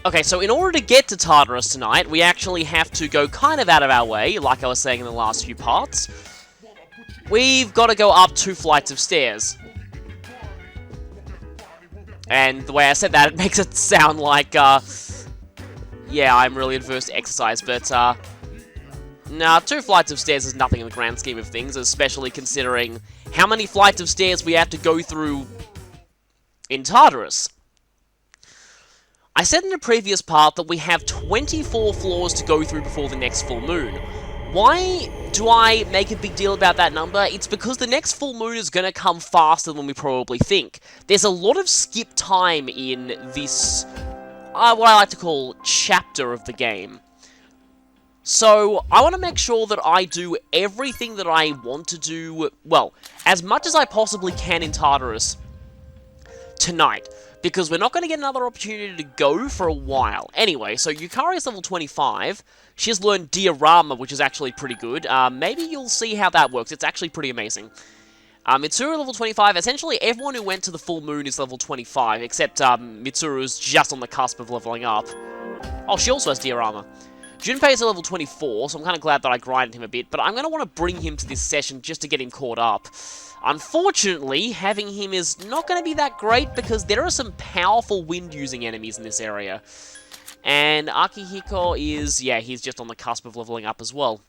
Okay, so in order to get to Tartarus tonight, we actually have to go kind of out of our way, like I was saying in the last few parts. We've got to go up 2 flights of stairs. And the way I said that, it makes it sound like, yeah, I'm really adverse to exercise, but, nah, 2 flights of stairs is nothing in the grand scheme of things, especially considering how many flights of stairs we have to go through in Tartarus. I said in the previous part that we have 24 floors to go through before the next full moon. Why do I make a big deal about that number? It's because the next full moon is going to come faster than we probably think. There's a lot of skip time in this, what I like to call, chapter of the game. So, I want to make sure that I do everything that I want to do, well, as much as I possibly can in Tartarus tonight. Because we're not going to get another opportunity to go for a while. Anyway, so Yukari is level 25. She has learned Diorama, which is actually pretty good. Maybe you'll see how that works. It's actually pretty amazing. Mitsuru level 25. Essentially, everyone who went to the full moon is level 25, except Mitsuru's just on the cusp of leveling up. Oh, she also has Diorama. Junpei is a level 24, so I'm kind of glad that I grinded him a bit, but I'm going to want to bring him to this session just to get him caught up. Unfortunately, having him is not going to be that great because there are some powerful wind-using enemies in this area. And Akihiko is, yeah, he's just on the cusp of leveling up as well.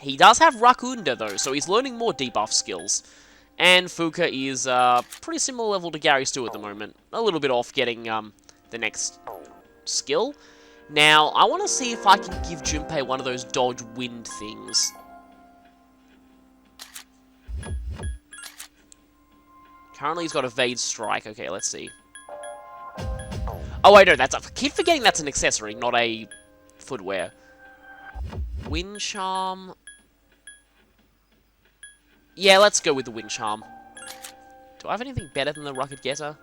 He does have Rakunda though, so he's learning more debuff skills. And Fuka is pretty similar level to Gary Stu at the moment. A little bit off getting the next skill. Now, I want to see if I can give Junpei one of those dodge wind things. Currently, he's got Evade Strike. Okay, let's see. Oh, wait, no, I keep forgetting that's an accessory, not a footwear. Wind Charm. Yeah, let's go with the Wind Charm. Do I have anything better than the Rugged Getter?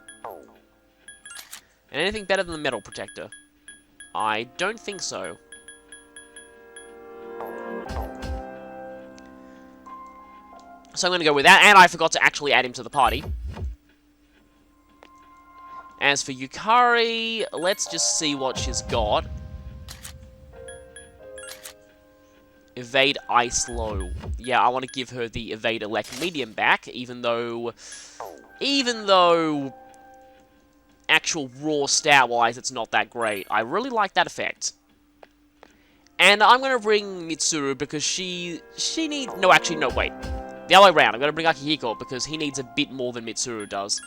And anything better than the Metal Protector? I don't think so. So I'm going to go with that, and I forgot to actually add him to the party. As for Yukari, let's just see what she's got. Evade Ice Low. Yeah, I want to give her the Evade Elect Medium back, even though actual raw stat-wise, it's not that great. I really like that effect. And I'm going to bring Mitsuru because she needs... No, actually, no, wait. The other way around. I'm going to bring Akihiko because he needs a bit more than Mitsuru does.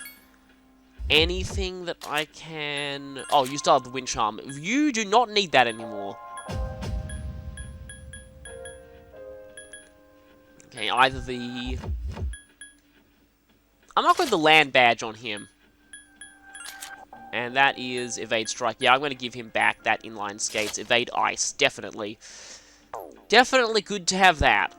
Anything that I can... Oh, you still have the Wind Charm. You do not need that anymore. Okay, either the... I'm not going with the Land Badge on him. And that is Evade Strike. Yeah, I'm going to give him back that inline skates. Evade Ice, definitely. Definitely good to have that.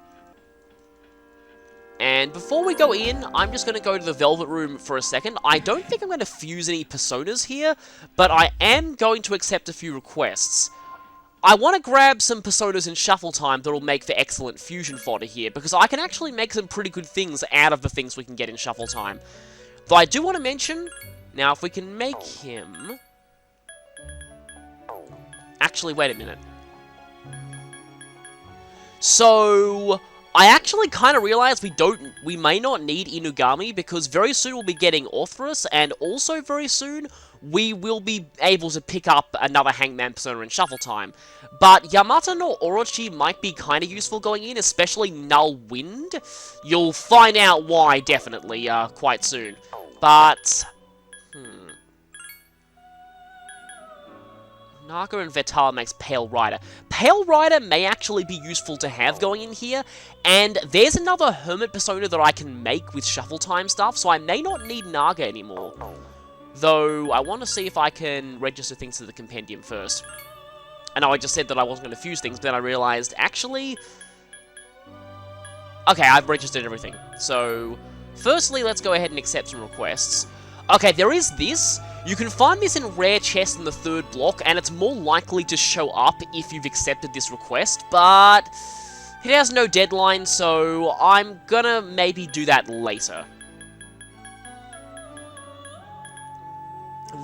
And before we go in, I'm just going to go to the Velvet Room for a second. I don't think I'm going to fuse any personas here, but I am going to accept a few requests. I want to grab some personas in Shuffle Time that will make for excellent fusion fodder here, because I can actually make some pretty good things out of the things we can get in Shuffle Time. Though I do want to mention, now if we can make him... Actually, wait a minute. So... I actually kind of realized we may not need Inugami, because very soon we'll be getting Orthrus, and also very soon we will be able to pick up another Hangman persona in Shuffle Time. But Yamata no Orochi might be kind of useful going in, especially Null Wind. You'll find out why, definitely, quite soon. But... Naga and Vetala makes Pale Rider. Pale Rider may actually be useful to have going in here, and there's another Hermit persona that I can make with Shuffle Time stuff, so I may not need Naga anymore. Though, I want to see if I can register things to the Compendium first. I know I just said that I wasn't going to fuse things, but then I realized, actually... Okay, I've registered everything. So, firstly, let's go ahead and accept some requests. Okay, there is this. You can find this in Rare Chest in the 3rd block, and it's more likely to show up if you've accepted this request, but it has no deadline, so I'm gonna maybe do that later.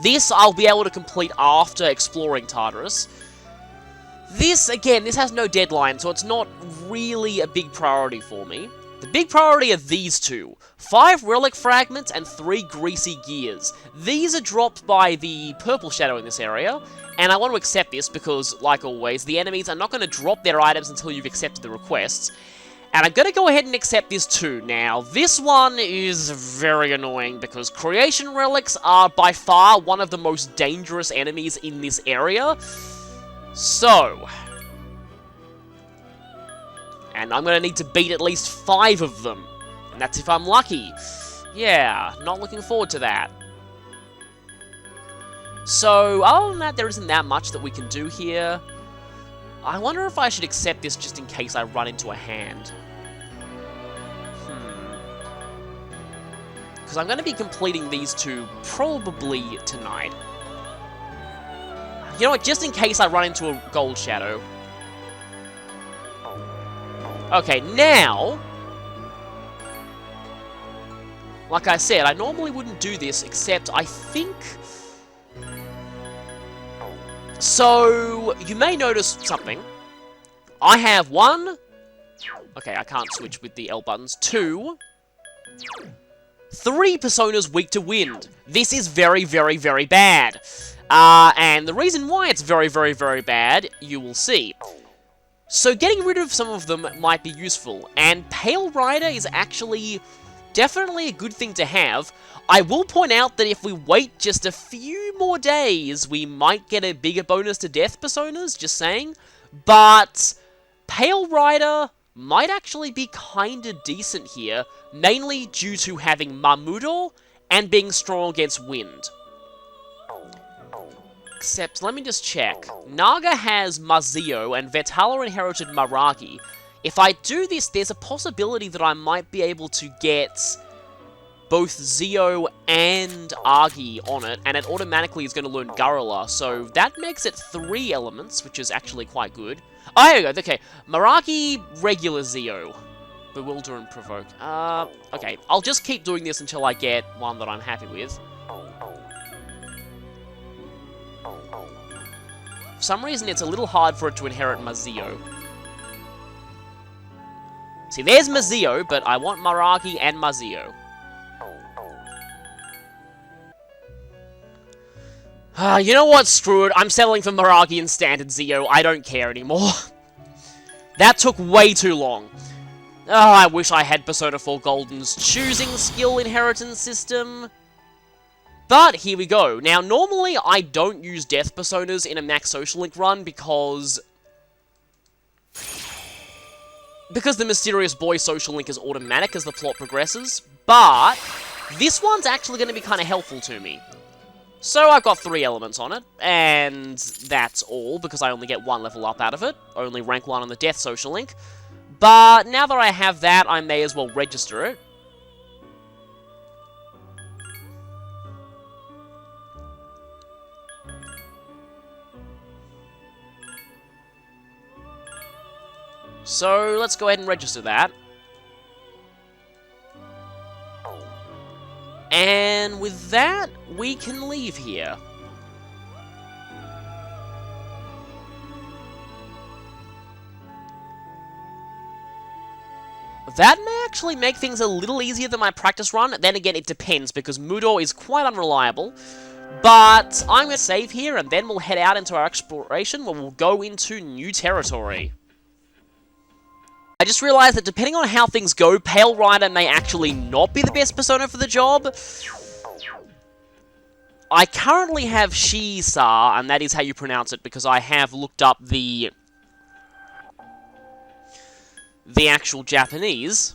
This I'll be able to complete after exploring Tartarus. This, again, this has no deadline, so it's not really a big priority for me. The big priority are these two. 5 relic fragments and 3 greasy gears. These are dropped by the purple shadow in this area, and I want to accept this because, like always, the enemies are not going to drop their items until you've accepted the requests. And I'm going to go ahead and accept this too. Now, this one is very annoying because creation relics are by far one of the most dangerous enemies in this area. So, and I'm going to need to beat at least 5 of them. And that's if I'm lucky. Yeah, not looking forward to that. So, other than that, there isn't that much that we can do here. I wonder if I should accept this just in case I run into a hand. Because I'm going to be completing these two probably tonight. You know what, just in case I run into a gold shadow. Okay, now... Like I said, I normally wouldn't do this, except I think... So, you may notice something. I have 1... Okay, I can't switch with the L buttons. 2... 3 personas weak to wind. This is very, very, very bad. And the reason why it's very, very, very bad, you will see. So getting rid of some of them might be useful, and Pale Rider is actually definitely a good thing to have. I will point out that if we wait just a few more days, we might get a bigger bonus to death personas, just saying. But Pale Rider might actually be kinda decent here, mainly due to having Mudo and being strong against wind. Except, let me just check. Naga has Mazio and Vetala inherited Maragi. If I do this, there's a possibility that I might be able to get both Zio and Agi on it, and it automatically is going to learn Gurula, so that makes it 3 elements, which is actually quite good. Oh, here we go, okay. Maragi, regular Zio. Bewilder and Provoke. Okay, I'll just keep doing this until I get one that I'm happy with. For some reason, it's a little hard for it to inherit Mazio. See, there's Mazio, but I want Maragi and Mazio. You know what? Screw it. I'm settling for Maragi and Standard Zio. I don't care anymore. That took way too long. Oh, I wish I had Persona 4 Golden's choosing skill inheritance system. But here we go. Now, normally I don't use Death Personas in a Max Social Link run because the Mysterious Boy Social Link is automatic as the plot progresses. But this one's actually going to be kind of helpful to me. So I've got 3 elements on it, and that's all, because I only get 1 level up out of it. Only rank 1 on the Death Social Link. But now that I have that, I may as well register it. So let's go ahead and register that. And with that, we can leave here. That may actually make things a little easier than my practice run. Then again, it depends, because Mudo is quite unreliable. But I'm going to save here, and then we'll head out into our exploration, where we'll go into new territory. I just realized that depending on how things go, Pale Rider may actually not be the best persona for the job. I currently have Shisa, and that is how you pronounce it, because I have looked up the actual Japanese.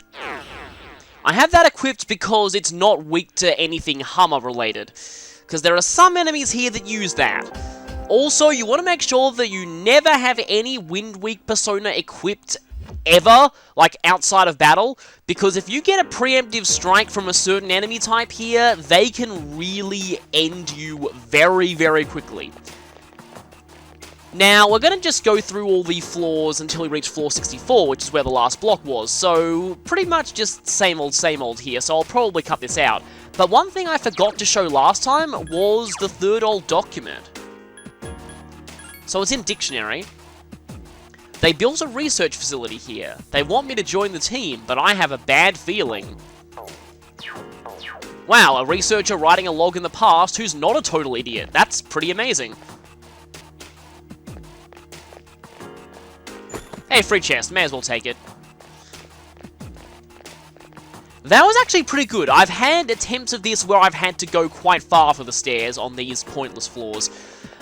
I have that equipped because it's not weak to anything Hama related, because there are some enemies here that use that. Also, you want to make sure that you never have any Wind Weak persona equipped ever, like outside of battle, because if you get a preemptive strike from a certain enemy type here, they can really end you very, very quickly. Now, we're going to just go through all the floors until we reach floor 64, which is where the last block was, so pretty much just same old here, so I'll probably cut this out. But one thing I forgot to show last time was the third old document. So it's in dictionary. They built a research facility here. They want me to join the team, but I have a bad feeling. Wow, a researcher writing a log in the past who's not a total idiot. That's pretty amazing. Hey, free chest. May as well take it. That was actually pretty good. I've had attempts of this where I've had to go quite far for the stairs on these pointless floors.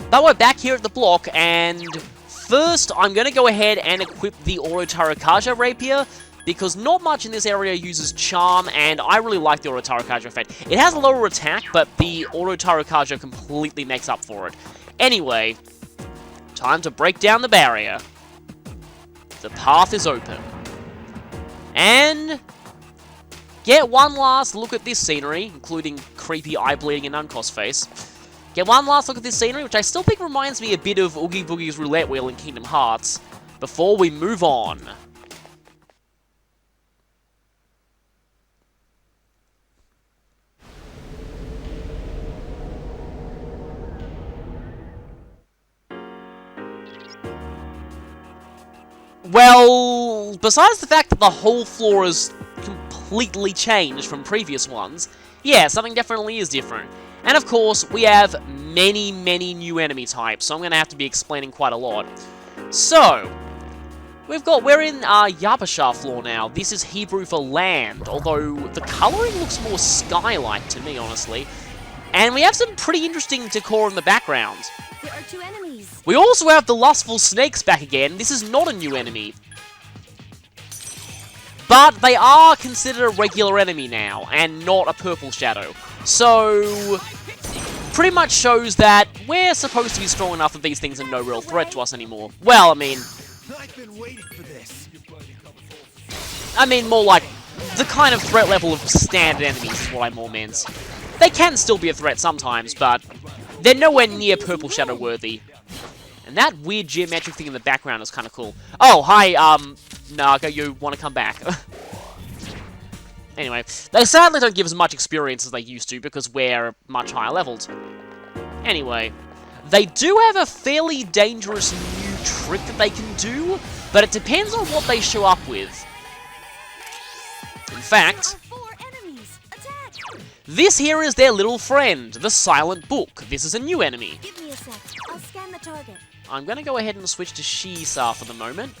But we're back here at the block, and first I'm going to go ahead and equip the Oro Tarakaja Rapier, because not much in this area uses Charm, and I really like the Oro Tarakaja effect. It has a lower attack, but the Oro Tarakaja completely makes up for it. Anyway, time to break down the barrier. The path is open. And get one last look at this scenery, including creepy eye-bleeding and Uncos face. Get one last look at this scenery, which I still think reminds me a bit of Oogie Boogie's Roulette Wheel in Kingdom Hearts, before we move on. Well, besides the fact that the whole floor is completely changed from previous ones, yeah, something definitely is different. And of course, we have many, many new enemy types, so I'm going to have to be explaining quite a lot. So, we're in Yabbashah floor now. This is Hebrew for land, although the colouring looks more sky-like to me, honestly. And we have some pretty interesting decor in the background. There are 2 enemies. We also have the lustful snakes back again. This is not a new enemy. But they are considered a regular enemy now, and not a purple shadow. So, pretty much shows that we're supposed to be strong enough that these things are no real threat to us anymore. Well, I mean, I've been waiting for this. more like the kind of threat level of standard enemies is what I more meant. They can still be a threat sometimes, but they're nowhere near purple shadow worthy. And that weird geometric thing in the background is kind of cool. Oh, hi, Naga, you want to come back? Anyway, they sadly don't give us much experience as they used to because we're much higher leveled. Anyway, they do have a fairly dangerous new trick that they can do, but it depends on what they show up with. In fact, this here is their little friend, the Silent Book. This is a new enemy. Give me a sec. I'll scan the target. I'm going to go ahead and switch to Shisa for the moment.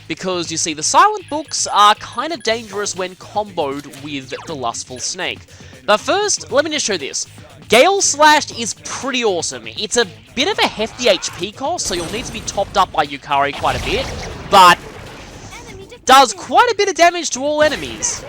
Because, you see, the Silent Books are kind of dangerous when comboed with the Lustful Snake. But first, let me just show this. Gale Slash is pretty awesome. It's a bit of a hefty HP cost, so you'll need to be topped up by Yukari quite a bit. But does quite a bit of damage to all enemies.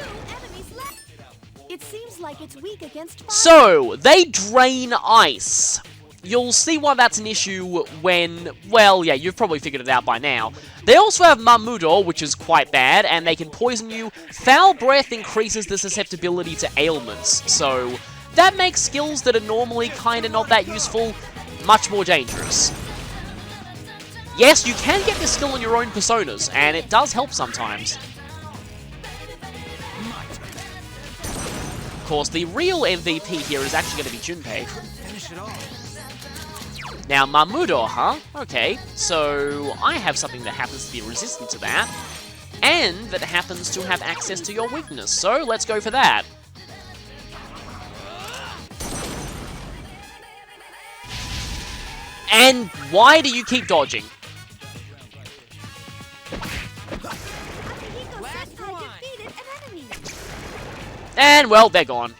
It seems like it's weak against fire. So, they drain ice. You'll see why that's an issue when, well, yeah, you've probably figured it out by now. They also have Mudo, which is quite bad, and they can poison you. Foul Breath increases the susceptibility to ailments, so that makes skills that are normally kinda not that useful much more dangerous. Yes, you can get this skill on your own personas, and it does help sometimes. Of course, the real MVP here is actually going to be Junpei. Now, Mudo, huh? Okay, so I have something that happens to be resistant to that, and that happens to have access to your weakness, so let's go for that. And why do you keep dodging? And, well, they're gone.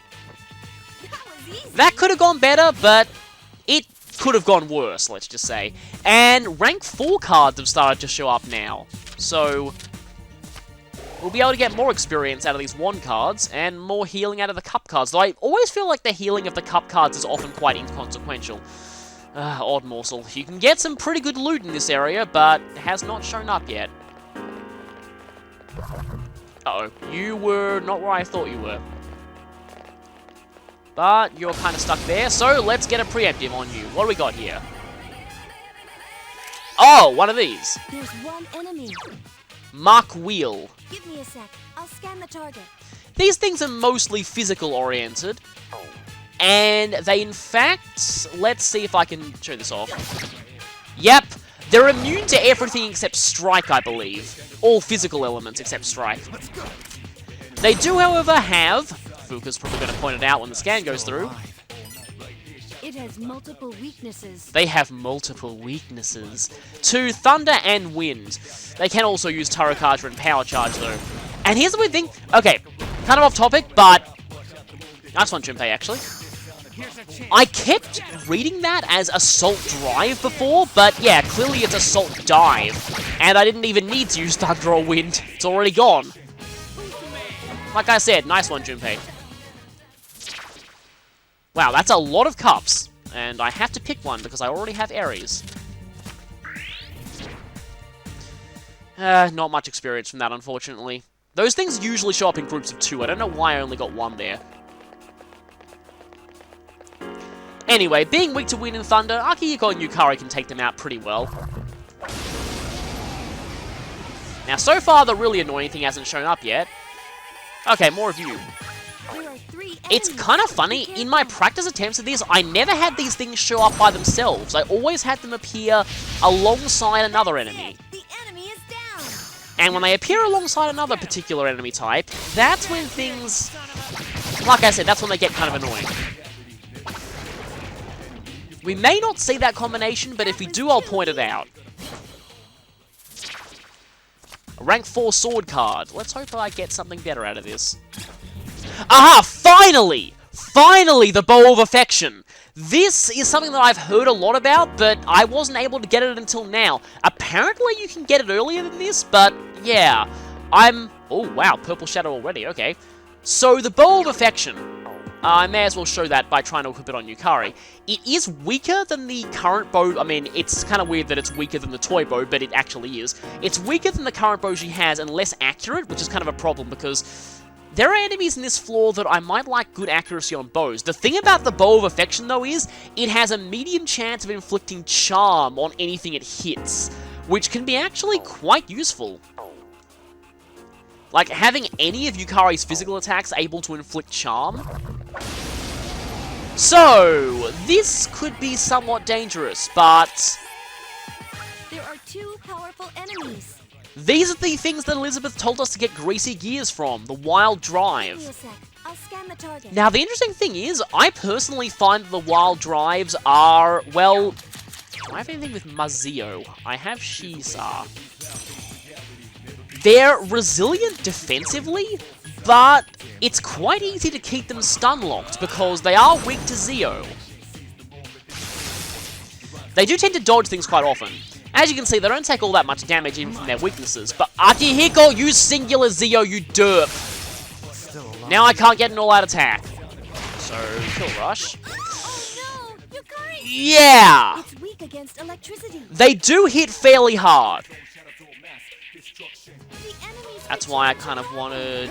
That could have gone better, but it could have gone worse, let's just say. And rank 4 cards have started to show up now. So, we'll be able to get more experience out of these wand cards, and more healing out of the cup cards. Though I always feel like the healing of the cup cards is often quite inconsequential. Odd morsel. You can get some pretty good loot in this area, but it has not shown up yet. Uh-oh. You were not where I thought you were. But you're kind of stuck there, so let's get a preemptive on you. What do we got here? Oh, one of these. There's one enemy. Mark Wheel. Give me a sec. I'll scan the target. These things are mostly physical oriented. And they, in fact, let's see if I can show this off. Yep, they're immune to everything except strike, I believe. All physical elements except strike. They do, however, have, Fuka's probably going to point it out when the scan goes through, It has multiple weaknesses. they have multiple weaknesses to thunder and wind. They can also use Turret Charge and Power Charge, though. And here's the weird thing. Okay, kind of off topic, but nice one, Junpei, actually. I kept reading that as Assault Drive before, but yeah, clearly it's Assault Dive. And I didn't even need to use Thunder or Wind. It's already gone. Like I said, nice one, Junpei. Wow, that's a lot of cups. And I have to pick one because I already have Ares. Not much experience from that, unfortunately. Those things usually show up in groups of 2. I don't know why I only got 1 there. Anyway, being weak to wind and thunder, Akihiko and Yukari can take them out pretty well. Now, so far, the really annoying thing hasn't shown up yet. Okay, more of you. There are 3 It's enemies. kind of funny, in my practice attempts at this, I never had these things show up by themselves. I always had them appear alongside another enemy. The enemy is down. And when they appear alongside another particular enemy type, that's when things... Like I said, that's when they get kind of annoying. We may not see that combination, but if we do, I'll point it out. A rank 4 sword card. Let's hope I get something better out of this. Aha! Finally! Finally, the Bow of Affection! This is something that I've heard a lot about, but I wasn't able to get it until now. Apparently you can get it earlier than this, but yeah. Oh wow, Purple Shadow already, okay. So, the Bow of Affection. I may as well show that by trying to equip it on Yukari. It is weaker than the current bow. I mean, it's kind of weird that it's weaker than the toy bow, but it actually is. It's weaker than the current bow she has and less accurate, which is kind of a problem because there are enemies in this floor that I might like good accuracy on bows. The thing about the Bow of Affection, though, is it has a medium chance of inflicting charm on anything it hits, which can be actually quite useful. Like, having any of Yukari's physical attacks able to inflict charm. So, this could be somewhat dangerous, but There are 2 powerful enemies. these are the things that Elizabeth told us to get greasy gears from, the Wild Give me Drive. a sec. I'll scan the target. Now, the interesting thing is, I personally find that the Wild Drives are, well, do I have anything with Mazio? I have Shisa. They're resilient defensively, but it's quite easy to keep them stun-locked because they are weak to Zio. They do tend to dodge things quite often. As you can see, they don't take all that much damage even from their weaknesses, but Akihiko, use singular Zio, you derp! Now I can't get an all-out attack. So, Kill Rush. Oh no! Yukari! Yeah! It's weak against electricity. They do hit fairly hard. The enemy's That's why I kind of wanted...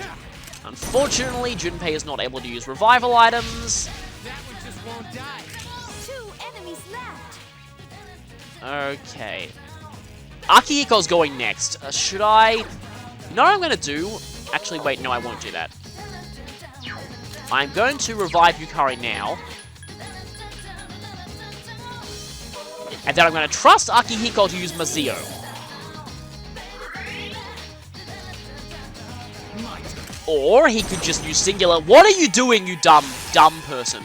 Unfortunately, Junpei is not able to use revival items. 2 enemies left. Okay. Akihiko's going next. Should I... You know what I'm going to do? Actually, wait, no, I won't do that. I'm going to revive Yukari now. And then I'm going to trust Akihiko to use Mazio. Or he could just use singular. What are you doing, you dumb person?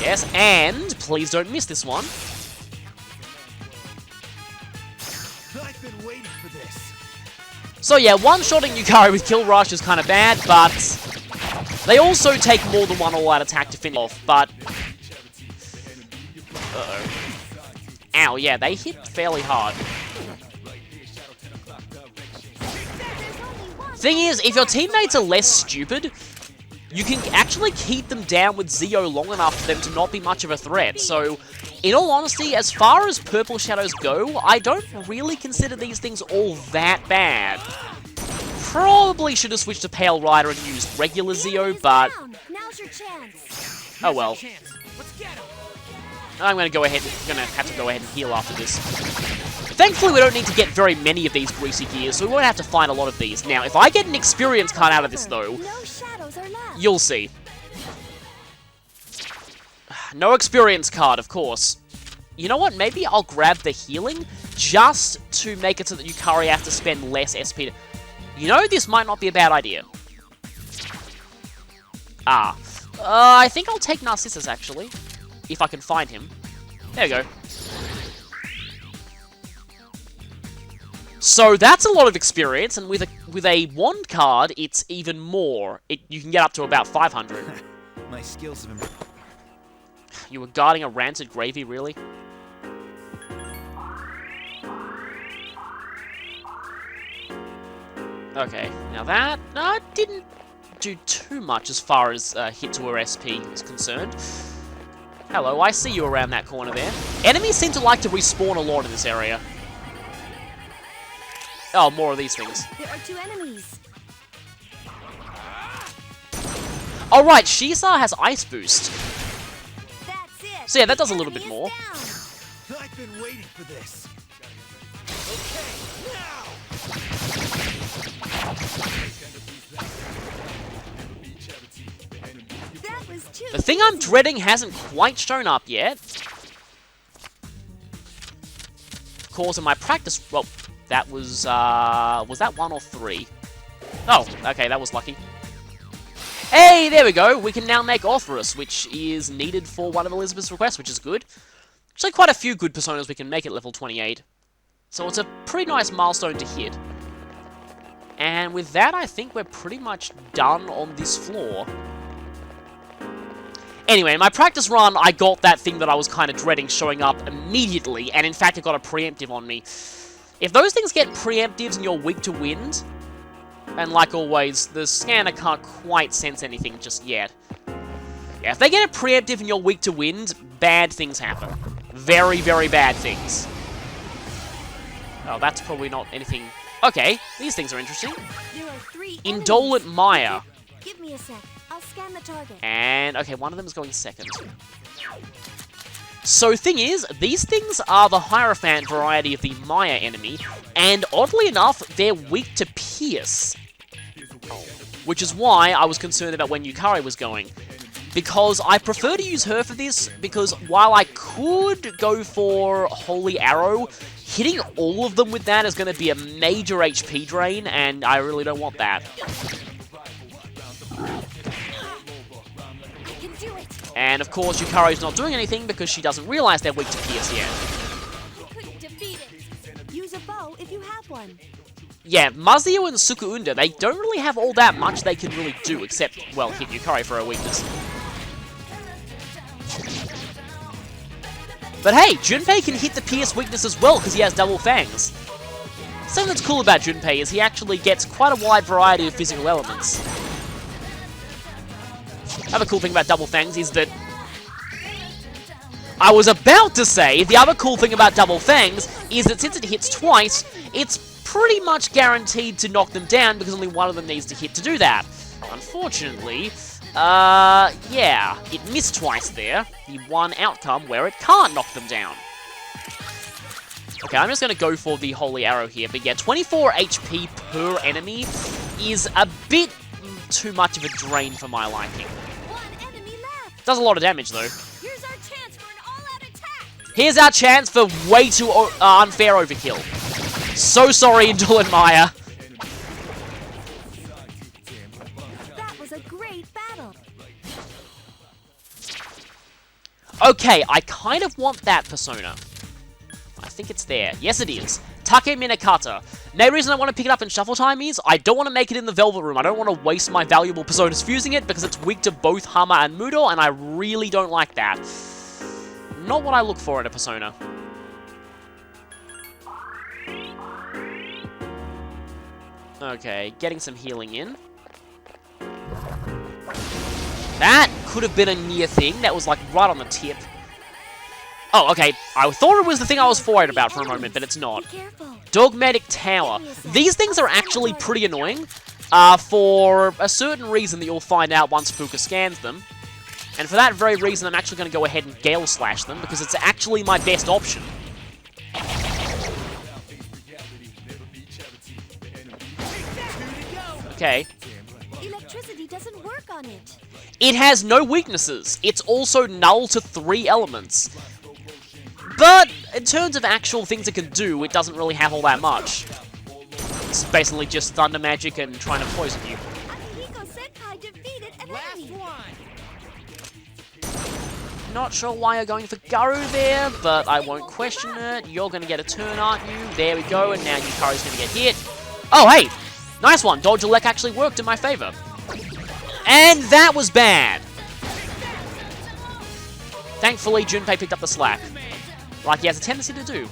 Yes, and please don't miss this one. I've been waiting for this. So yeah, one-shotting Yukari with Kill Rush is kind of bad, but they also take more than one all-out attack to finish off, but... Uh-oh. Ow, yeah, they hit fairly hard. Thing is, if your teammates are less stupid, you can actually keep them down with Zio long enough for them to not be much of a threat. So, in all honesty, as far as Purple Shadows go, I don't really consider these things all that bad. Probably should have switched to Pale Rider and used regular Zio, but... Now's your chance. Oh well. Let's get him. I'm gonna have to go ahead and heal after this. Thankfully, we don't need to get very many of these greasy gears, so we won't have to find a lot of these. Now, if I get an experience card out of this, though, No shadows are left. you'll see. No experience card, of course. You know what? Maybe I'll grab the healing just to make it so that Yukari has to spend less SP. You know, this might not be a bad idea. I think I'll take Narcissus, actually. If I can find him. There we go. So that's a lot of experience, and with a wand card, it's even more. You can get up to about 500. My skills have improved. You were guarding a rancid gravy, really? Okay, now that didn't do too much as far as hit to her SP is concerned. Hello, I see you around that corner there. Enemies seem to like to respawn a lot in this area. Oh, more of these things. There are 2 enemies. Oh, right, Shisa has Ice Boost. That's it. So yeah, that does a little Enemy bit is more. down. I've been waiting for this. Okay, now. That was too The thing I'm easy. dreading hasn't quite shown up yet. Of course, in my practice... Well, that was that 1 or 3? Oh, okay, that was lucky. Hey, there we go! We can now make Orthrus, which is needed for one of Elizabeth's requests, which is good. Actually, quite a few good personas we can make at level 28. So it's a pretty nice milestone to hit. And with that, I think we're pretty much done on this floor. Anyway, in my practice run, I got that thing that I was kind of dreading showing up immediately, and in fact it got a preemptive on me. If those things get preemptives and you're weak to wind, and like always, the scanner can't quite sense anything just yet. Yeah, if they get a preemptive and you're weak to wind, bad things happen. Very, very bad things. Oh, that's probably not anything... Okay, these things are interesting. There are 3 Indolent enemies. Maya. Give me a sec. I'll scan the target. And, okay, one of them is going second. So, thing is, these things are the Hierophant variety of the Maya enemy, and oddly enough, they're weak to Pierce. Which is why I was concerned about when Yukari was going. Because I prefer to use her for this, because while I could go for Holy Arrow, hitting all of them with that is going to be a major HP drain, and I really don't want that. I can do it. And of course, Yukari's not doing anything because she doesn't realize they're weak to Pierce yet. You couldn't defeat it. Use a bow if you have one. Yeah, Mazio and Sukuunda, they don't really have all that much they can really do, except, well, hit Yukari for her weakness. But hey, Junpei can hit the Pierce weakness as well, because he has double fangs. Something that's cool about Junpei is he actually gets quite a wide variety of physical elements. Another cool thing about double fangs is that... I was about to say, the other cool thing about double fangs is that since it hits twice, it's pretty much guaranteed to knock them down because only one of them needs to hit to do that. Unfortunately, yeah, it missed twice there. The one outcome where it can't knock them down. Okay, I'm just going to go for the Holy Arrow here, but yeah, 24 HP per enemy is a bit too much of a drain for my liking. One enemy left. Does a lot of damage, though. Here's our chance for an all-out attack. Here's our chance for way too unfair overkill. So sorry, Indolent Maya. That was a great battle. Okay, I kind of want that persona. I think it's there. Yes, it is. Take Minakata. No reason I want to pick it up in Shuffle Time is I don't want to make it in the Velvet Room. I don't want to waste my valuable personas fusing it because it's weak to both Hama and Mudo, and I really don't like that. Not what I look for in a persona. Okay, getting some healing in. That could have been a near thing. That was like right on the tip. Oh, okay. I thought it was the thing I was worried about for a moment, but it's not. Be careful. Dogmatic Tower. These things are actually pretty annoying for a certain reason that you'll find out once Fuka scans them. And for that very reason, I'm actually going to go ahead and Gale Slash them, because it's actually my best option. Okay. Electricity doesn't work on it. It has no weaknesses. It's also null to 3 elements. But in terms of actual things it can do, it doesn't really have all that much. It's basically just thunder magic and trying to poison you. Akihiko Senpai defeated an enemy. Not sure why you're going for Garu there, but I won't question it. You're going to get a turn, aren't you? There we go, and now Yukari's going to get hit. Oh, hey! Nice one! Dodge Elect actually worked in my favor. And that was bad! Thankfully, Junpei picked up the slack. Like he has a tendency to do.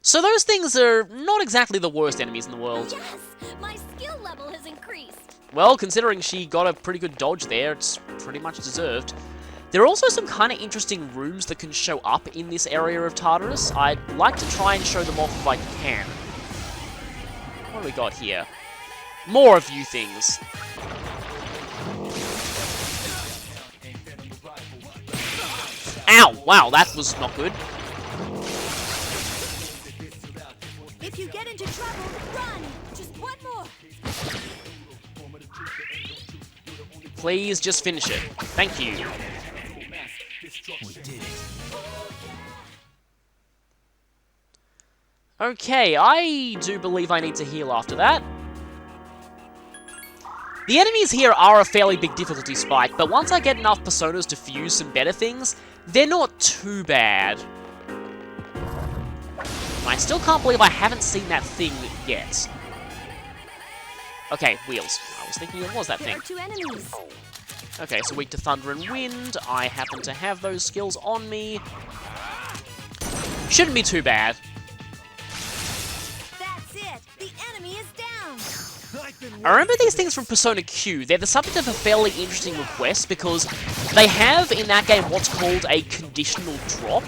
So those things are not exactly the worst enemies in the world. Yes! My skill level has increased. Well, considering she got a pretty good dodge there, it's pretty much deserved. There are also some kind of interesting rooms that can show up in this area of Tartarus. I'd like to try and show them off if I can. What do we got here? More of you things. Ow! Wow, that was not good. If you get into trouble, run! Just one more! Please just finish it. Thank you. We did it. Okay, I do believe I need to heal after that. The enemies here are a fairly big difficulty spike, but once I get enough personas to fuse some better things, they're not too bad. I still can't believe I haven't seen that thing yet. Okay, wheels. I was thinking it was that There thing. are 2 enemies. Okay, so weak to thunder and wind. I happen to have those skills on me. Shouldn't be too bad. That's it! The enemy is down! I remember these things from Persona Q. They're the subject of a fairly interesting request because they have in that game what's called a conditional drop.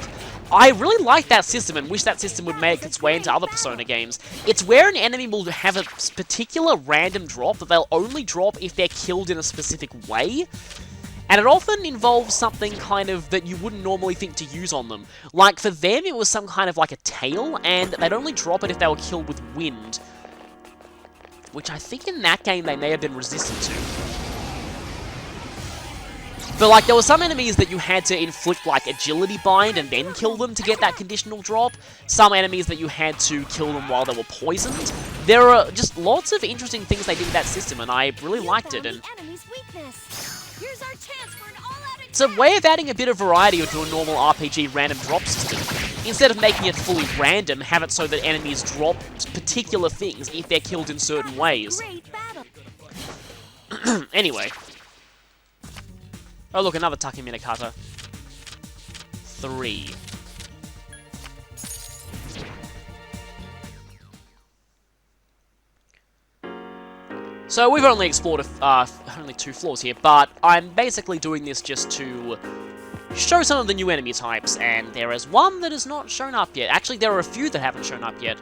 I really like that system and wish that system would make its way into other Persona games. It's where an enemy will have a particular random drop that they'll only drop if they're killed in a specific way. And it often involves something kind of that you wouldn't normally think to use on them. Like for them it was some kind of like a tail, and they'd only drop it if they were killed with wind. Which I think in that game they may have been resistant to. But like, there were some enemies that you had to inflict like agility bind and then kill them to get that conditional drop. Some enemies that you had to kill them while they were poisoned. There are just lots of interesting things they did with that system, and I really liked it. And The enemy's weakness. Here's our chance for an all-out attack. it's a way of adding a bit of variety to a normal RPG random drop system. Instead of making it fully random, have it so that enemies drop particular things if they're killed in certain ways. Great battle. Anyway. Oh look, another Taki Minakata. 3. So we've only explored only 2 floors here, but I'm basically doing this just to show some of the new enemy types, and there is one that has not shown up yet. Actually, there are a few that haven't shown up yet.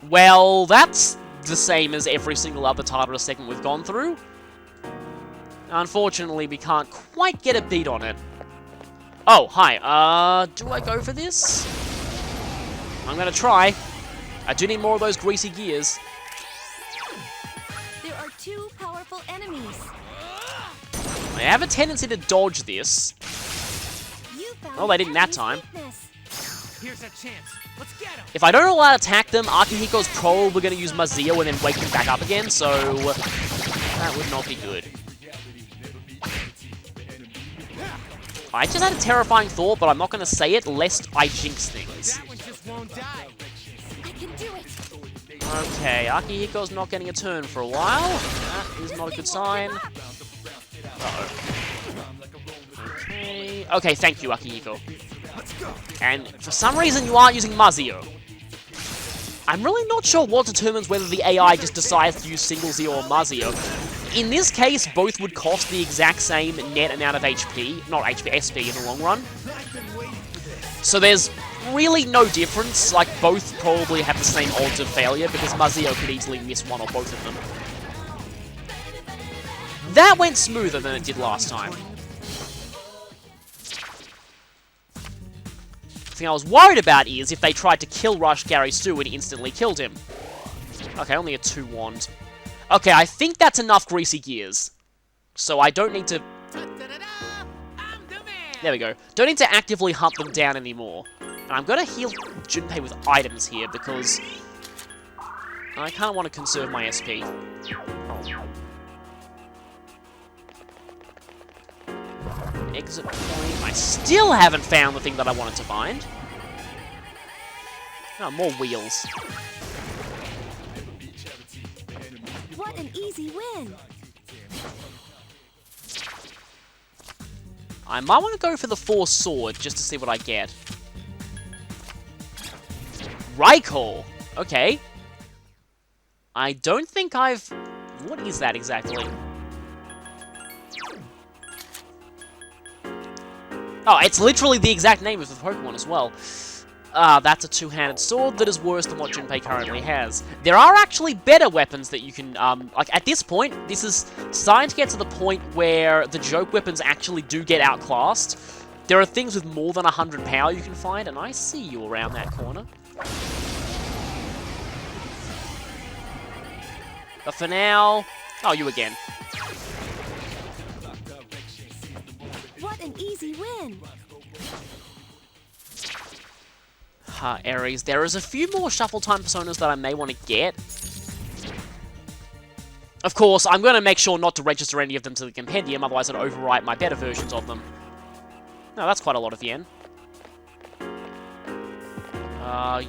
Well, that's the same as every single other Tartarus segment we've gone through. Unfortunately, we can't quite get a beat on it. Oh, hi. Do I go for this? I'm gonna try. I do need more of those greasy gears. There are 2 powerful enemies. I have a tendency to dodge this. You found Well, they didn't that the time. enemy's weakness. Here's a chance. Let's get him. If I don't allow to attack them, Akihiko's probably going to use Mazio and then wake them back up again, so that would not be good. I just had a terrifying thought, but I'm not going to say it lest I jinx things. That one just won't die. I can do it. Okay, Akihiko's not getting a turn for a while. That is not a good sign. Uh-oh. Okay. Okay, thank you, Akihiko. And for some reason, you aren't using Mazio. I'm really not sure what determines whether the AI just decides to use Single Zio or Mazio. In this case, both would cost the exact same net amount of HP, not HP, SP in the long run. So there's really no difference, like both probably have the same odds of failure because Mazio could easily miss one or both of them. That went smoother than it did last time. The thing I was worried about is if they tried to kill Rush Gary Stu and instantly killed him. Okay, only a 2 wand. Okay, I think that's enough greasy gears. So I don't need to... There we go. Don't need to actively hunt them down anymore. And I'm gonna heal Junpei with items here because I kind of want to conserve my SP. Exit point. I still haven't found the thing that I wanted to find. Oh, more wheels. What an easy win! I might want to go for the Force Sword just to see what I get. Raikor! Okay. I don't think I've... What is that exactly? Oh, it's literally the exact name of the Pokemon as well. That's a two-handed sword that is worse than what Junpei currently has. There are actually better weapons that you can, like, at this point, this is starting to get to the point where the joke weapons actually do get outclassed. There are things with more than 100 power you can find, and I see you around that corner. But for now... Oh, you again. What an easy win! Ares, there is a few more Shuffle Time Personas that I may want to get. Of course, I'm going to make sure not to register any of them to the compendium, otherwise I'd overwrite my better versions of them. No, that's quite a lot of yen.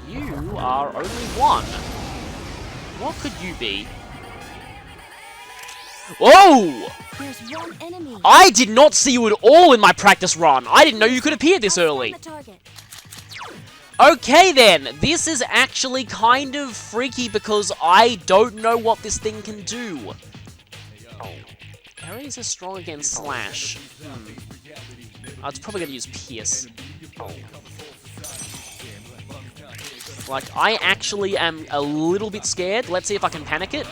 You are only 1. What could you be? Whoa! There's one enemy. I did not see you at all in my practice run. I didn't know you could appear this early. Okay then, this is actually kind of freaky because I don't know what this thing can do. Ares is strong against Slash. It's probably going to use Pierce. Like, I actually am a little bit scared. Let's see if I can panic it.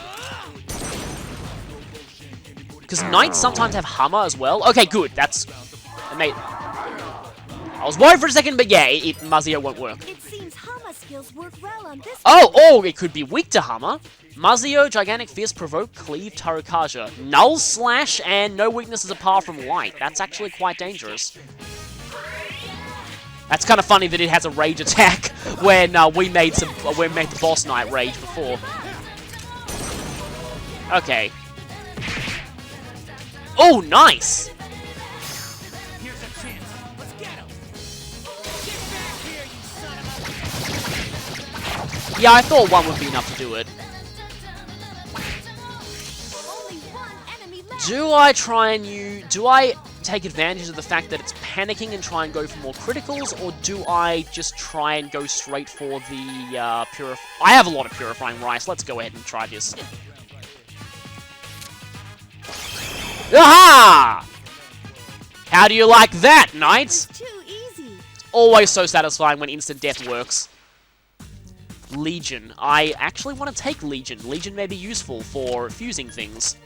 Because Knights sometimes have Hama as well. Okay, good. That's... I was worried for a second, but yeah, Mazio won't work. It seems Hama skills work well on this. Oh, it could be weak to Hama. Mazio, Gigantic Fierce, Provoke, Cleave, Tarukaja. Null, Slash, and no weaknesses apart from Light. That's actually quite dangerous. That's kind of funny that it has a rage attack when we made the boss knight rage before. Okay. Oh, nice! Here's a chance. Let's get him. Get back here, you son of a... Yeah, I thought 1 would be enough to do it. Only one enemy left. Do I try and do I take advantage of the fact that it's panicking and try and go for more criticals, or do I just try and go straight for the I have a lot of Purifying Rice. Let's go ahead and try this. Aha! How do you like that, Knights? Too easy. Always so satisfying when instant death works. Legion. I actually want to take Legion. Legion may be useful for fusing things.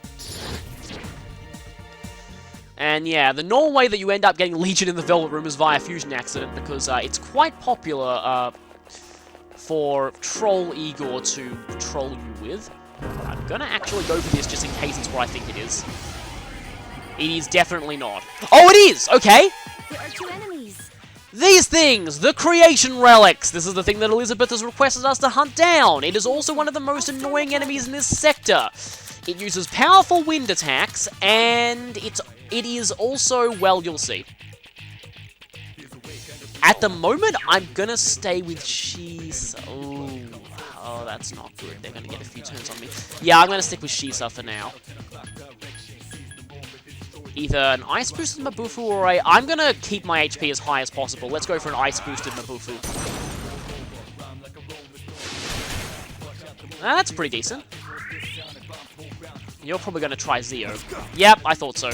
And yeah, the normal way that you end up getting Legion in the Velvet Room is via fusion accident, because it's quite popular for Troll Igor to troll you with. I'm gonna actually go for this just in case it's what I think it is. It is definitely not. Oh, it is! Okay! There are 2 enemies. These things! The Creation Relics! This is the thing that Elizabeth has requested us to hunt down. It is also one of the most annoying enemies in this sector. It uses powerful wind attacks, and it is also, well, you'll see. At the moment, I'm gonna stay with Shisa. Oh, that's not good. They're gonna get a few turns on me. Yeah, I'm gonna stick with Shisa for now. Either an Ice Boosted Mabufu or I'm gonna keep my HP as high as possible. Let's go for an Ice Boosted Mabufu. That's pretty decent. You're probably gonna try Zeo. Yep, I thought so.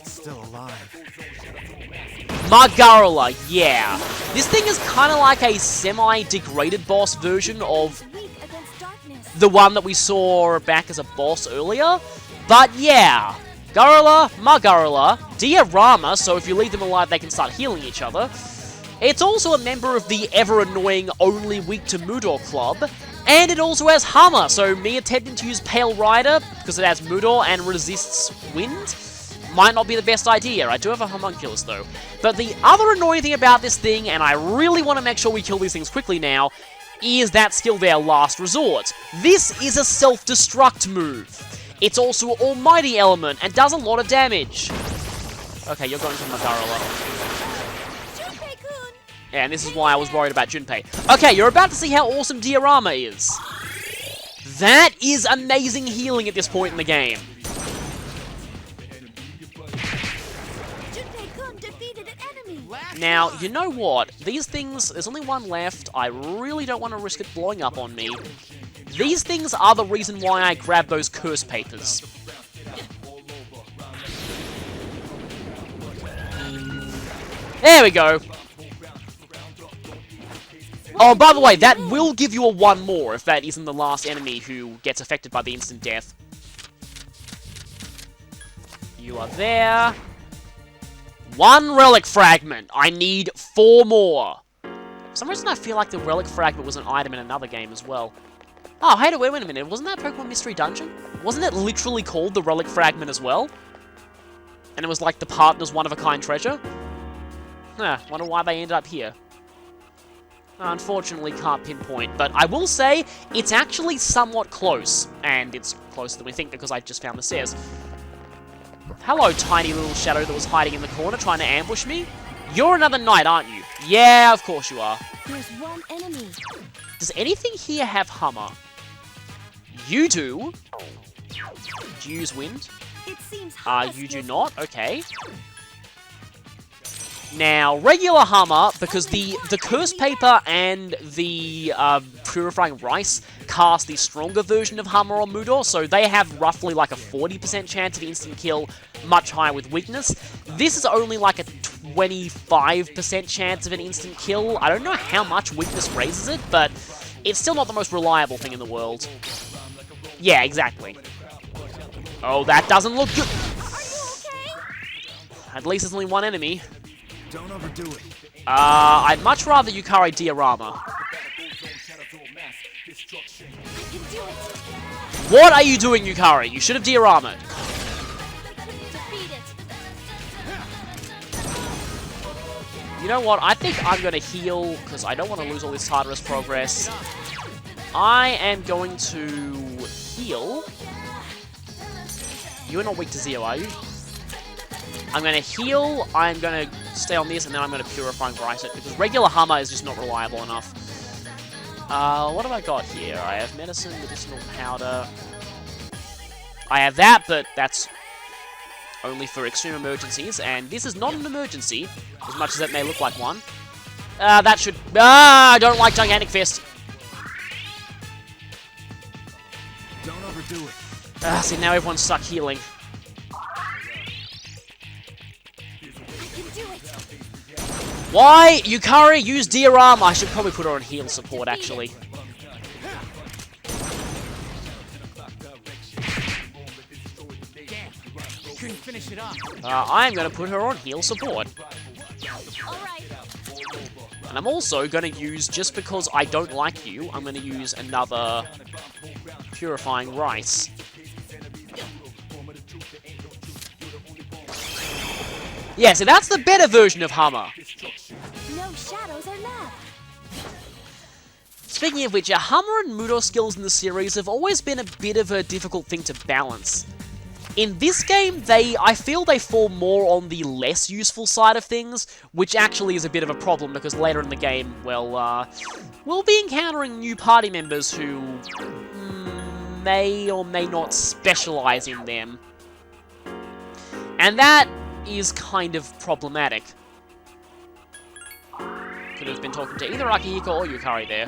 Still alive. Margarula, yeah. This thing is kind of like a semi-degraded boss version of Weak against darkness. the one that we saw back as a boss earlier. But yeah, Gurula, Magurula, Diorama, so if you leave them alive they can start healing each other. It's also a member of the ever-annoying Only Weak to Mudo club, and it also has Hama, so me attempting to use Pale Rider, because it has Mudo and resists wind, might not be the best idea. I do have a homunculus though. But the other annoying thing about this thing, and I really want to make sure we kill these things quickly now, is that skill there, Last Resort. This is a self-destruct move. It's also an almighty element and does a lot of damage. Okay, you're going to Magurula. Yeah, and this is why I was worried about Junpei. Okay, you're about to see how awesome Diorama is. That is amazing healing at this point in the game. Now, you know what? These things, there's only one left. I really don't want to risk it blowing up on me. These things are the reason why I grabbed those curse papers. There we go. Oh, by the way, that will give you a 1 more if that isn't the last enemy who gets affected by the instant death. You are there. 1 relic fragment. I need 4 more. For some reason I feel like the relic fragment was an item in another game as well. Oh, hey, wait a minute. Wasn't that Pokemon Mystery Dungeon? Wasn't it literally called the relic fragment as well? And it was like the partner's one-of-a-kind treasure? Huh, wonder why they ended up here. Unfortunately, can't pinpoint, but I will say it's actually somewhat close, and it's closer than we think because I just found the stairs. Hello, tiny little shadow that was hiding in the corner trying to ambush me. You're another knight, aren't you? Yeah, of course you are. There's one enemy. Does anything here have Hama? You do. Do you use wind? It seems You do not? Okay. Now, regular Hama, because the Curse Paper and the Purifying Rice cast the stronger version of Hama on Mudo, so they have roughly like a 40% chance of instant kill, much higher with weakness. This is only like a 25% chance of an instant kill. I don't know how much weakness raises it, but it's still not the most reliable thing in the world. Yeah, exactly. Oh, that doesn't look good. At least there's only 1 enemy. Don't overdo it. I'd much rather you carry Diorama. What are you doing, Yukari? You should have Diorama. You know what? I think I'm going to heal, because I don't want to lose all this Tartarus progress. I am going to heal. You're not weak to Zeo, are you? I'm going to heal, I'm going to stay on this, and then I'm going to Purifying Rice it, because regular Hama is just not reliable enough. What have I got here? I have medicine, medicinal powder. I have that, but that's only for extreme emergencies, and this is not an emergency, as much as it may look like one. That should... I don't like Gigantic Fist. Don't overdo it. See, now everyone's stuck healing. Why? Yukari, use Diorama. I should probably put her on heal support, actually. Couldn't finish it up. I'm going to put her on heal support. And I'm also going to use, just because I don't like you, I'm going to use another Purifying Rice. Yeah, so that's the better version of Hama. No shadows are left. Speaking of which, Hama and Mudo skills in the series have always been a bit of a difficult thing to balance. In this game, I feel they fall more on the less useful side of things, which actually is a bit of a problem because later in the game, well, we'll be encountering new party members who may or may not specialize in them. And that is kind of problematic. Could have been talking to either Akihiko or Yukari there.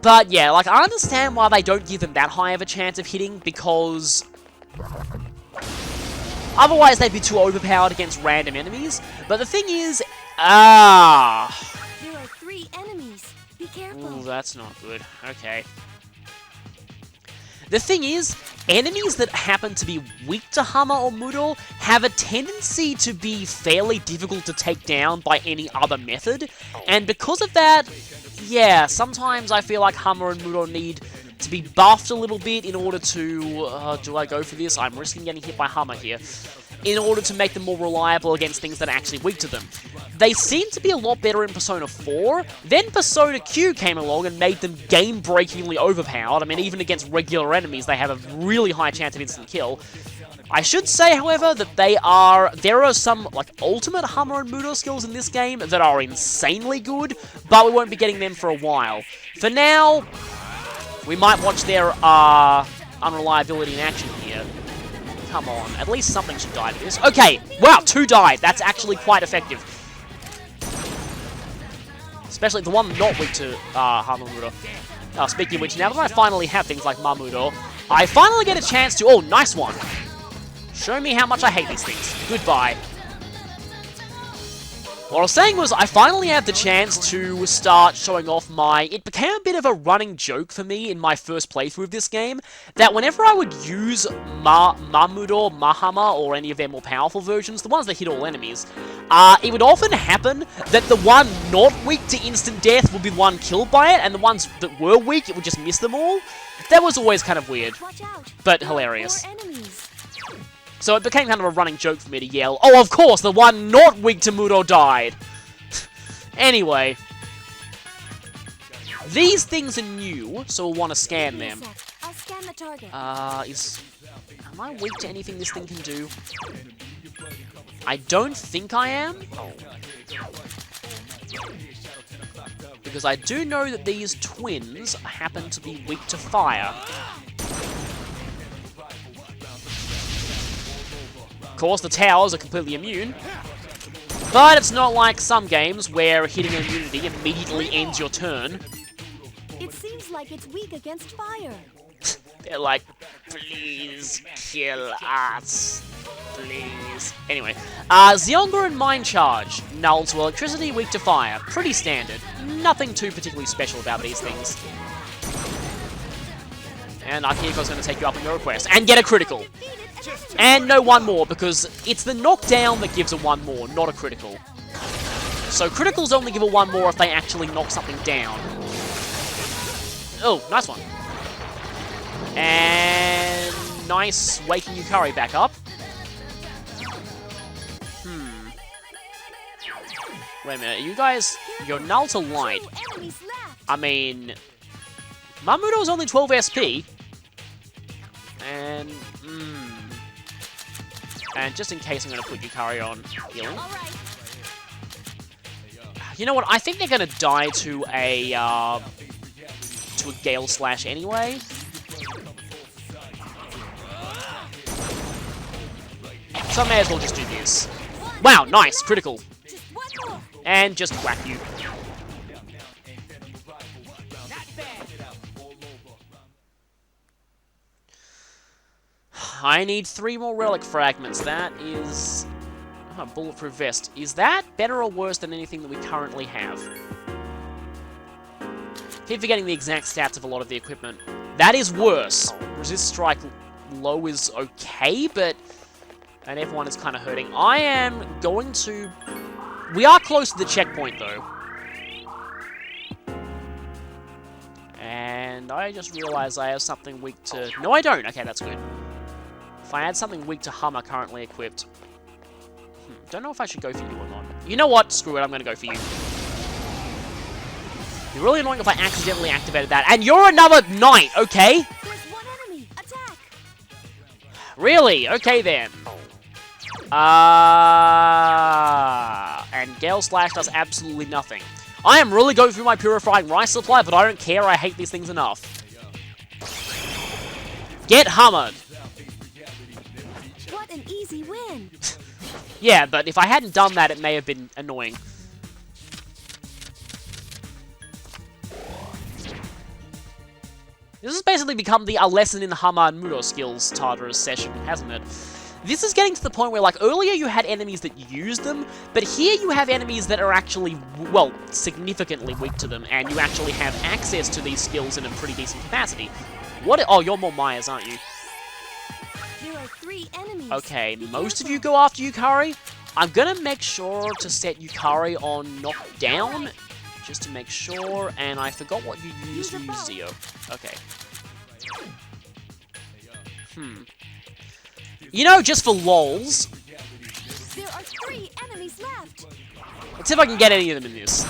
But yeah, like, I understand why they don't give them that high of a chance of hitting, because otherwise they'd be too overpowered against random enemies. But the thing is, There are 3 enemies. Be careful. Ooh, that's not good. Okay. The thing is, enemies that happen to be weak to Hama or Mudo have a tendency to be fairly difficult to take down by any other method, and because of that, yeah, sometimes I feel like Hama and Mudo need to be buffed a little bit in order to, do I go for this? I'm risking getting hit by Hama here. In order to make them more reliable against things that are actually weak to them. They seem to be a lot better in Persona 4, then Persona Q came along and made them game-breakingly overpowered. I mean, even against regular enemies, they have a really high chance of instant kill. I should say, however, that there are some, like, ultimate Hama and Mudo skills in this game that are insanely good, but we won't be getting them for a while. For now, we might watch their, unreliability in action here. Come on, at least something should die to this. Okay, wow, 2 died. That's actually quite effective. Especially the one not weak to Hama Mudo. Speaking of which, now that I finally have things like Mamudo, I finally get a chance to... Oh, nice one. Show me how much I hate these things. Goodbye. What I was saying was, I finally had the chance to start showing off my... It became a bit of a running joke for me in my first playthrough of this game, that whenever I would use Mamudo, Mahama, or any of their more powerful versions, the ones that hit all enemies, it would often happen that the one not weak to instant death would be the one killed by it, and the ones that were weak, it would just miss them all. That was always kind of weird, but hilarious. So it became kind of a running joke for me to yell, oh, of course, the one not weak to Mudo died! Anyway. These things are new, so we'll want to scan them. I'll scan the target. Am I weak to anything this thing can do? I don't think I am. Because I do know that these twins happen to be weak to fire. Of course, the towers are completely immune, but it's not like some games where hitting immunity immediately ends your turn. It seems like it's weak against fire. They're like, please kill us, please. Anyway, Zionga and Mind Charge, null to electricity, weak to fire. Pretty standard. Nothing too particularly special about these things. And Akihiko's going to take you up on your request and get a critical. And no one more, because it's the knockdown that gives a one more, not a critical. So criticals only give a one more if they actually knock something down. Oh, nice one. And nice waking Yukari back up. Wait a minute, you guys, you're null to light. I mean, Mamudo's only 12 SP. And just in case, I'm going to put Yukari on healing. You know what? I think they're going to die to a Gale Slash anyway. So I may as well just do this. Wow, nice, critical. And just whack you. I need 3 more relic fragments. That is... Oh, bulletproof vest. Is that better or worse than anything that we currently have? Keep forgetting the exact stats of a lot of the equipment. That is worse. Resist strike low is okay, but... And everyone is kind of hurting. I am going to... We are close to the checkpoint, though. And I just realized I have something weak to... No, I don't. Okay, that's good. If I had something weak to Hama currently equipped... Don't know if I should go for you or not. You know what? Screw it, I'm going to go for you. It'd be really annoying if I accidentally activated that. And you're another knight, okay? There's one enemy. Attack. Really? Okay, then. And Gale Slash does absolutely nothing. I am really going through my purifying rice supply, but I don't care. I hate these things enough. Get hammered. What an easy win. Yeah, but if I hadn't done that, it may have been annoying. This has basically become a lesson in the Hama and Mudo skills Tartarus session, hasn't it? This is getting to the point where, like, earlier you had enemies that used them, but here you have enemies that are actually, well, significantly weak to them, and you actually have access to these skills in a pretty decent capacity. What? Oh, you're more Maya's, aren't you? There are 3 enemies. Okay, Be most of careful. you go after Yukari. I'm gonna make sure to set Yukari on knockdown, just to make sure, and I forgot what you used. You used Zio. Okay. You know, just for lols, There are 3 enemies left. let's see if I can get any of them in this.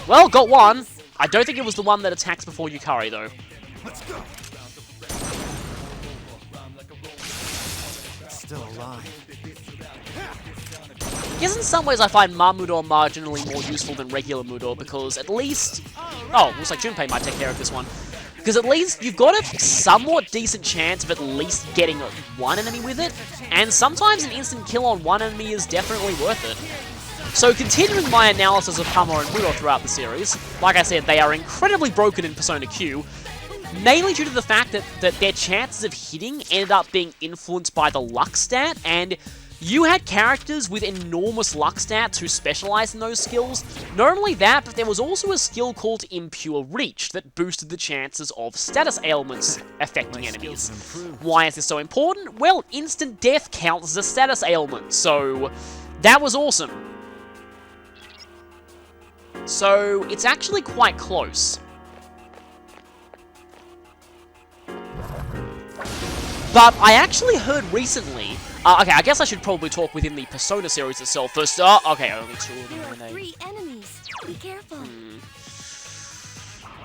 Well, got one. I don't think it was the one that attacks before Yukari, though. Let's go. Still alive. I guess in some ways I find Mudo marginally more useful than regular Mudo, because at least... Oh, looks like Junpei might take care of this one. Because at least you've got a somewhat decent chance of at least getting one enemy with it, and sometimes an instant kill on one enemy is definitely worth it. So continuing my analysis of Hama and Mudo throughout the series, like I said, they are incredibly broken in Persona Q, mainly due to the fact that their chances of hitting ended up being influenced by the luck stat, and you had characters with enormous luck stats who specialized in those skills. Not only that, but there was also a skill called Impure Reach that boosted the chances of status ailments affecting enemies. Why is this so important? Well, instant death counts as a status ailment, so that was awesome. So it's actually quite close. But I actually heard recently... okay, I guess I should probably talk within the Persona series itself first. Okay, only 2 of them. There are 3 enemies. Be careful.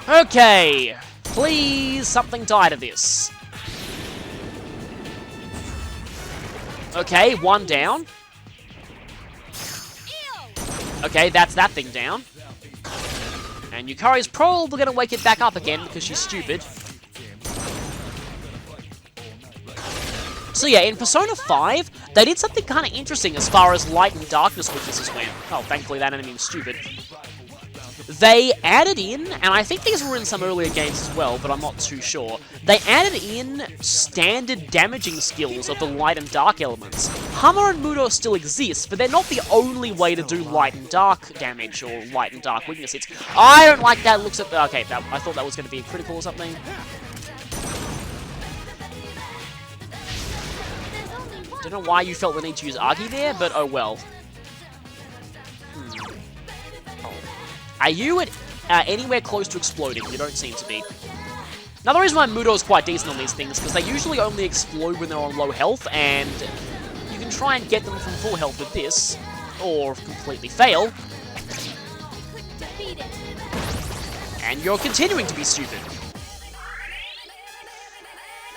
Okay, please, something die to this. Okay, 1 down. Okay, that's that thing down. And Yukari's probably going to wake it back up again because she's stupid. So yeah, in Persona 5, they did something kind of interesting as far as light and darkness weaknesses went. Oh, thankfully that enemy was stupid. They added in, and I think these were in some earlier games as well, but I'm not too sure. They added in standard damaging skills of the light and dark elements. Hama and Mudo still exist, but they're not the only way to do light and dark damage or light and dark weaknesses. I don't like that. Looks at okay. I thought that was going to be a critical or something. Don't know why you felt the need to use Agi there, but oh well. Are you at anywhere close to exploding? You don't seem to be. Now, the reason why Mudo is quite decent on these things, because they usually only explode when they're on low health, and you can try and get them from full health with this, or completely fail. And you're continuing to be stupid.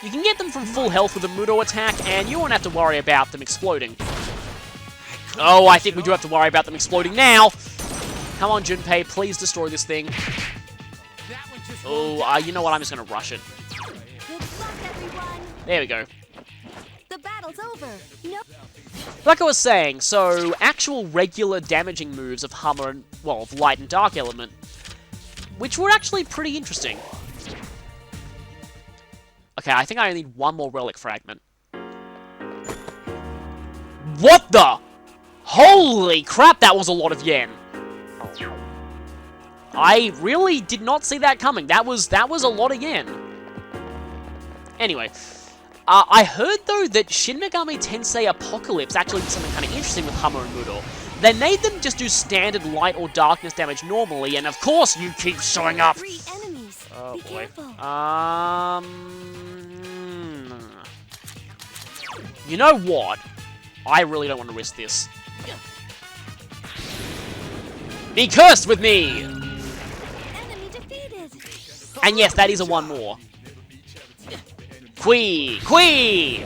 You can get them from full health with a Mudo attack, and you won't have to worry about them exploding. Oh, I think we do have to worry about them exploding now. Come on, Junpei, please destroy this thing. Oh, you know what? I'm just going to rush it. Good luck, everyone. There we go. The battle's over. Nope. Like I was saying, so actual regular damaging moves of Hama and, well, of light and dark element, which were actually pretty interesting. Okay, I think I only need 1 more relic fragment. What the? Holy crap, that was a lot of yen. I really did not see that coming. That was a lot of yen. Anyway, I heard though that Shin Megami Tensei Apocalypse actually did something kind of interesting with Hama and Mudo. They made them just do standard light or darkness damage normally, and of course you keep showing up. 3 enemies. Oh Be boy. careful. You know what? I really don't want to risk this. Be cursed with me! Enemy defeated. And yes, that is a 1 more. Quee! Quee!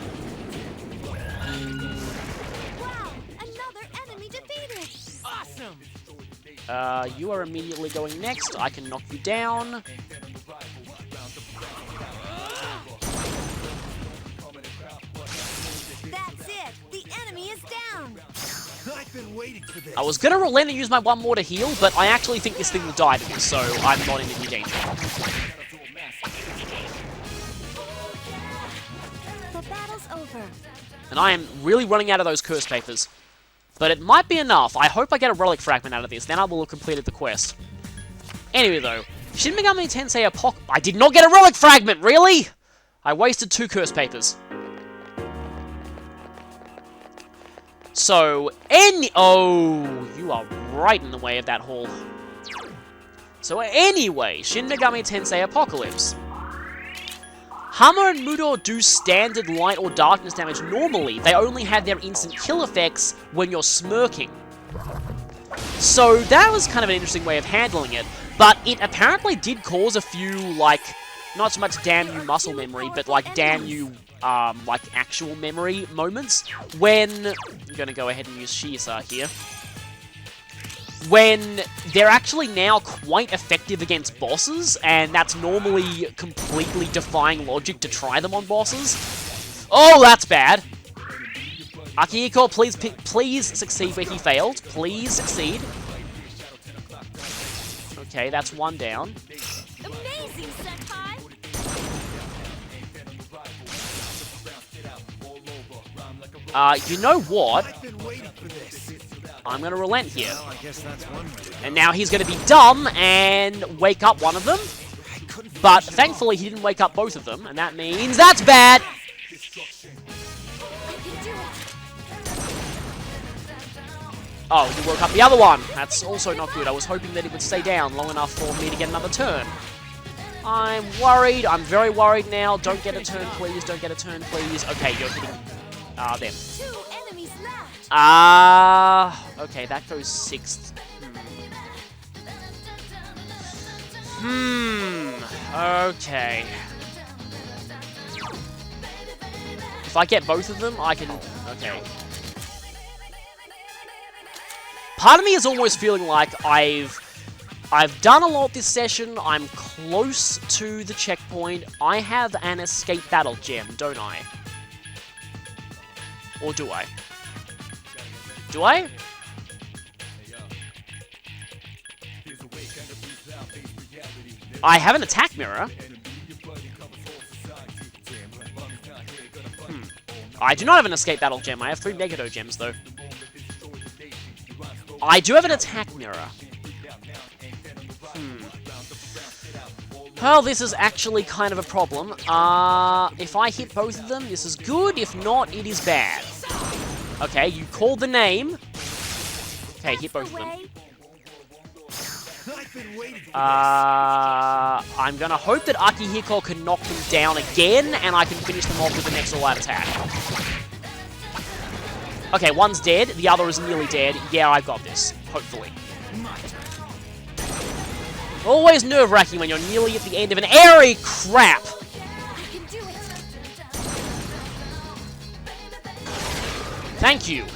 Wow, another enemy defeated. Awesome. You are immediately going next. I can knock you down. That's it. The enemy is down. I've been waiting for this. I was gonna relent and use my 1 more to heal, but I actually think this thing will die to me, so I'm not in any danger. The battle's over. And I am really running out of those curse papers. But it might be enough. I hope I get a relic fragment out of this, then I will have completed the quest. Anyway though, Shin Megami Tensei Apocalypse. I did not get a relic fragment, really? I wasted 2 curse papers. So, oh, you are right in the way of that hall. So anyway, Shin Megami Tensei Apocalypse. Hama and Mudo do standard light or darkness damage normally. They only have their instant kill effects when you're smirking. So that was kind of an interesting way of handling it. But it apparently did cause a few, like, not so much damn you muscle memory, but like damn you, like actual memory moments. When, I'm gonna go ahead and use Shisa here. When they're actually now quite effective against bosses, and that's normally completely defying logic to try them on bosses. Oh, that's bad. Akihiko, please succeed where he failed. Please succeed. Okay, that's 1 down. Amazing, Senpai! You know what? I'm gonna relent here. And now he's gonna be dumb and wake up one of them. But thankfully he didn't wake up both of them, and that means that's bad! Oh, he woke up the other one. That's also not good. I was hoping that it would stay down long enough for me to get another turn. I'm worried. I'm very worried now. Don't get a turn, please. Don't get a turn, please. Okay, you're hitting them. 2 enemies left. Okay, that goes 6th. Okay. If I get both of them, I can... Okay. Part of me is almost feeling like I've done a lot this session. I'm close to the checkpoint. I have an escape battle gem, don't I? Or do I? Do I? I have an attack mirror. I do not have an escape battle gem. I have 3 Megado gems, though. I do have an attack mirror. Well, this is actually kind of a problem. If I hit both of them, this is good. If not, it is bad. Okay, you called the name. Okay, hit both of them. I'm gonna hope that Akihiko can knock them down again, and I can finish them off with the next all-out attack. Okay, one's dead, the other is nearly dead. Yeah, I've got this. Hopefully. Always nerve-wracking when you're nearly at the end of an area. Crap! I can do it. Thank you.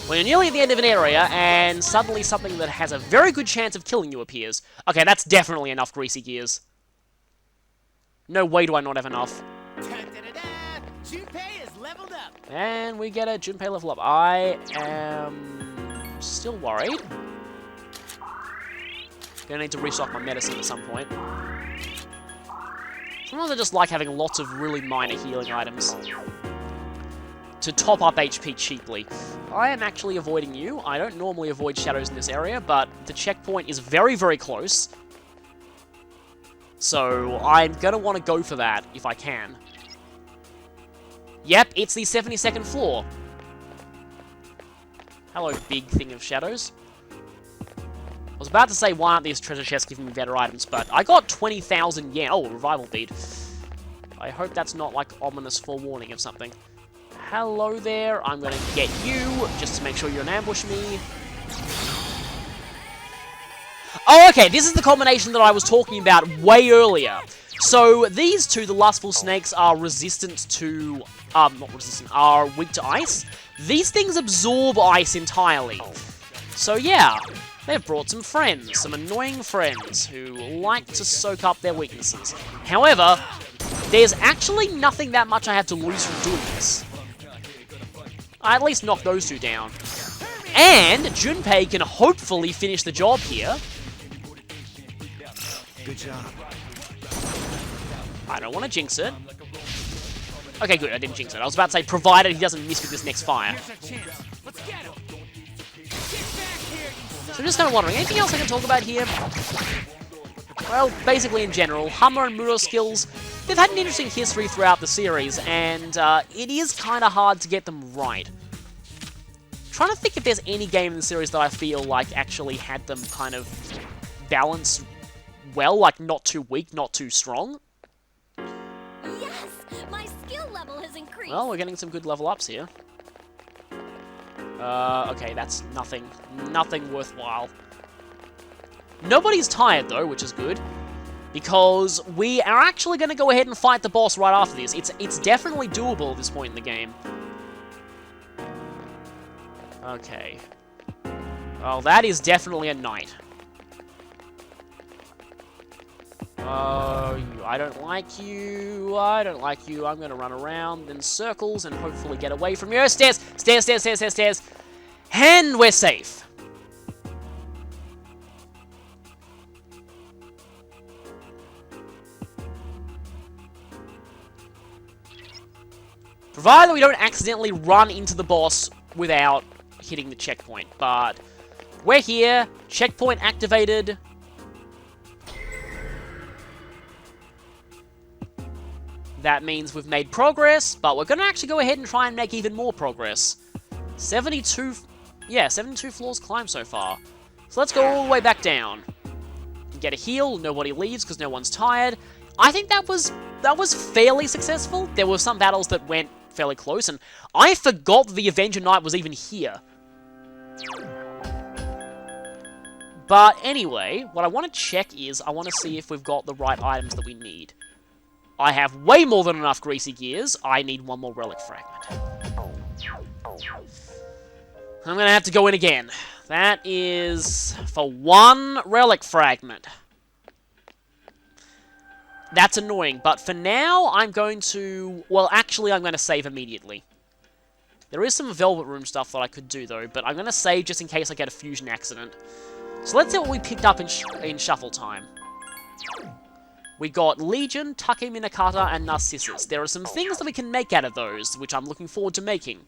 When you're nearly at the end of an area, and suddenly something that has a very good chance of killing you appears. Okay, that's definitely enough greasy gears. No way do I not have enough. Junpei is leveled up. And we get a Junpei level up. I am still worried. Gonna need to restock my medicine at some point. Sometimes I just like having lots of really minor healing items to top up HP cheaply. I am actually avoiding you. I don't normally avoid shadows in this area, but the checkpoint is very, very close. So I'm gonna want to go for that if I can. Yep, it's the 72nd floor. Hello, big thing of shadows. I was about to say, why aren't these treasure chests giving me better items, but I got 20,000 yen. Oh, revival bead. I hope that's not like ominous forewarning of something. Hello there. I'm going to get you, just to make sure you don't ambush me. Oh, okay, this is the combination that I was talking about way earlier. So, these two, the Lustful Snakes, are resistant to... not resistant, are weak to ice. These things absorb ice entirely. So, yeah, they've brought some friends, some annoying friends, who like to soak up their weaknesses. However, there's actually nothing that much I have to lose from doing this. I at least knock those two down. And Junpei can hopefully finish the job here. Good job. I don't want to jinx it. Okay, good, I didn't jinx it. I was about to say, provided he doesn't miss with this next fire. Here's our chance. Let's get him. Get back here, you So I'm just kind of wondering, anything else I can talk about here? well, basically in general, Hama and Mudo skills, they've had an interesting history throughout the series, and it is kind of hard to get them right. Trying to think if there's any game in the series that I feel like actually had them kind of balanced well, like not too weak, not too strong. Yes, my skill level has increased. Well, we're getting some good level ups here. Okay, that's nothing worthwhile. Nobody's tired though, which is good, because we are actually going to go ahead and fight the boss right after this. It's definitely doable at this point in the game. Okay. Well, that is definitely a knight. Oh, I don't like you. I don't like you. I'm going to run around in circles and hopefully get away from you. Stairs! Stairs, stairs, stairs, stairs, stairs. And we're safe. Provided we don't accidentally run into the boss without hitting the checkpoint. But we're here. Checkpoint activated. That means we've made progress, but we're going to actually go ahead and try and make even more progress. 72 floors climbed so far. So let's go all the way back down. Get a heal, nobody leaves because no one's tired. I think that was fairly successful. There were some battles that went fairly close, and I forgot the Avenger Knight was even here. But anyway, what I want to check is, I want to see if we've got the right items that we need. I have way more than enough greasy gears. I need one more relic fragment. I'm going to have to go in again. That is for one relic fragment. That's annoying, but for now, I'm going to... Well, actually, I'm going to save immediately. There is some Velvet Room stuff that I could do, though, but I'm going to save just in case I get a fusion accident. So let's see what we picked up in Shuffle Time. We got Legion, Take Minakata, and Narcissus. There are some things that we can make out of those, which I'm looking forward to making.